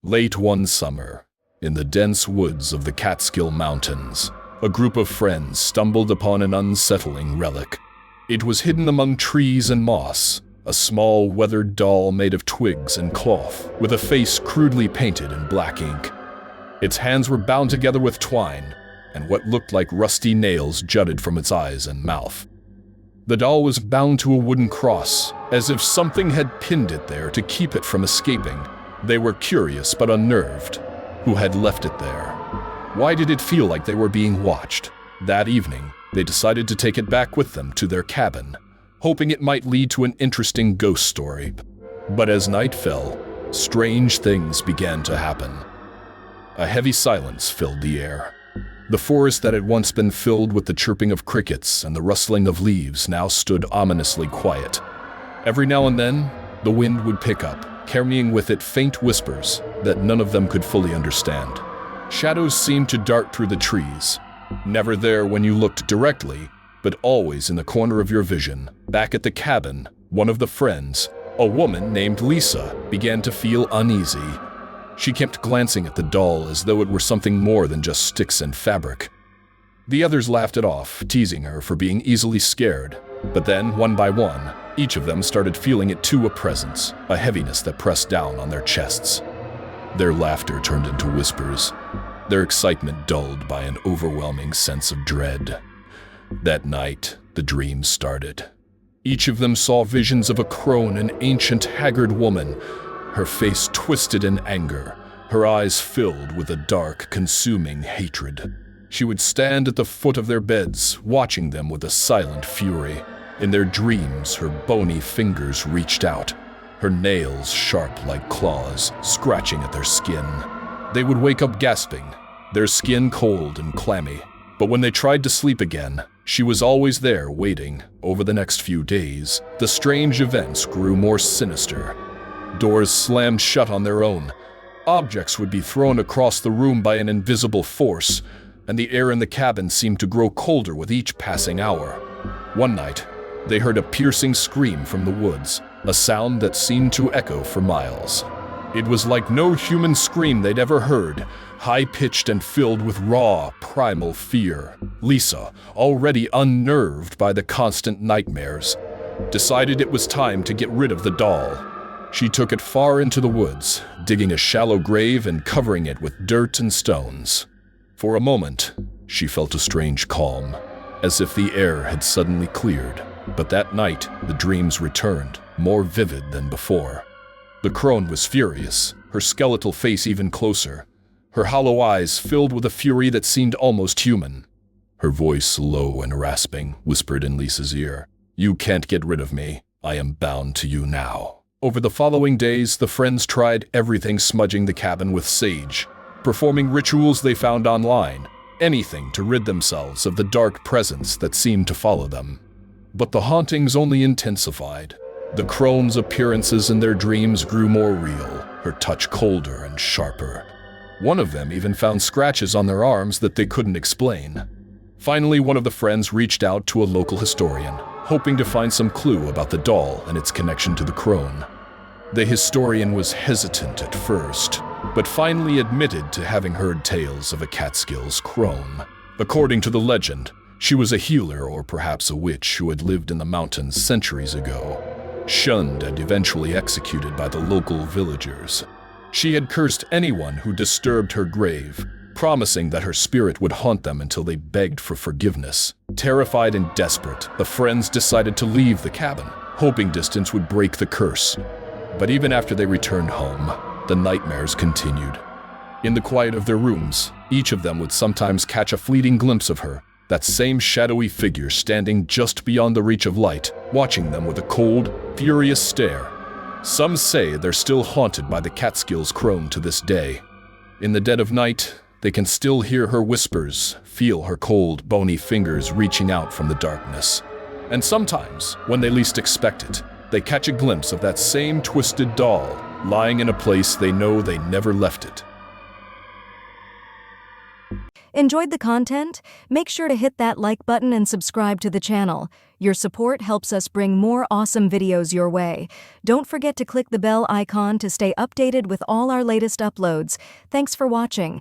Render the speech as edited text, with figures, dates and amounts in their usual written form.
Late one summer, in the dense woods of the Catskill Mountains, a group of friends stumbled upon an unsettling relic. It was hidden among trees and moss, a small weathered doll made of twigs and cloth, with a face crudely painted in black ink. Its hands were bound together with twine, and what looked like rusty nails jutted from its eyes and mouth. The doll was bound to a wooden cross, as if something had pinned it there to keep it from escaping. They were curious but unnerved. Who had left it there? Why did it feel like they were being watched? That evening, they decided to take it back with them to their cabin, hoping it might lead to an interesting ghost story. But as night fell, strange things began to happen. A heavy silence filled the air. The forest that had once been filled with the chirping of crickets and the rustling of leaves now stood ominously quiet. Every now and then, the wind would pick up, carrying with it faint whispers that none of them could fully understand. Shadows seemed to dart through the trees, never there when you looked directly, but always in the corner of your vision. Back at the cabin, one of the friends, a woman named Lisa, began to feel uneasy. She kept glancing at the doll as though it were something more than just sticks and fabric. The others laughed it off, teasing her for being easily scared. But then, one by one, each of them started feeling it too, a presence, a heaviness that pressed down on their chests. Their laughter turned into whispers, their excitement dulled by an overwhelming sense of dread. That night, the dreams started. Each of them saw visions of a crone, an ancient, haggard woman, her face twisted in anger, her eyes filled with a dark, consuming hatred. She would stand at the foot of their beds, watching them with a silent fury. In their dreams, her bony fingers reached out, her nails sharp like claws, scratching at their skin. They would wake up gasping, their skin cold and clammy. But when they tried to sleep again, she was always there waiting. Over the next few days, the strange events grew more sinister. Doors slammed shut on their own. Objects would be thrown across the room by an invisible force, and the air in the cabin seemed to grow colder with each passing hour. One night, they heard a piercing scream from the woods, a sound that seemed to echo for miles. It was like no human scream they'd ever heard, high-pitched and filled with raw, primal fear. Lisa, already unnerved by the constant nightmares, decided it was time to get rid of the doll. She took it far into the woods, digging a shallow grave and covering it with dirt and stones. For a moment, she felt a strange calm, as if the air had suddenly cleared. But that night, the dreams returned, more vivid than before. The crone was furious, her skeletal face even closer, her hollow eyes filled with a fury that seemed almost human. Her voice, low and rasping, whispered in Lisa's ear, "You can't get rid of me. I am bound to you now." Over the following days, the friends tried everything, smudging the cabin with sage, performing rituals they found online, anything to rid themselves of the dark presence that seemed to follow them. But the hauntings only intensified. The crone's appearances in their dreams grew more real, her touch colder and sharper. One of them even found scratches on their arms that they couldn't explain. Finally, one of the friends reached out to a local historian, hoping to find some clue about the doll and its connection to the crone. The historian was hesitant at first, but finally admitted to having heard tales of a Catskills crone. According to the legend, she was a healer or perhaps a witch who had lived in the mountains centuries ago, shunned and eventually executed by the local villagers. She had cursed anyone who disturbed her grave, promising that her spirit would haunt them until they begged for forgiveness. Terrified and desperate, the friends decided to leave the cabin, hoping distance would break the curse. But even after they returned home, the nightmares continued. In the quiet of their rooms, each of them would sometimes catch a fleeting glimpse of her, that same shadowy figure standing just beyond the reach of light, watching them with a cold, furious stare. Some say they're still haunted by the Catskills crone to this day. In the dead of night, they can still hear her whispers, feel her cold, bony fingers reaching out from the darkness. And sometimes, when they least expect it, they catch a glimpse of that same twisted doll, lying in a place they know they never left it. Enjoyed the content? Make sure to hit that like button and subscribe to the channel. Your support helps us bring more awesome videos your way. Don't forget to click the bell icon to stay updated with all our latest uploads. Thanks for watching.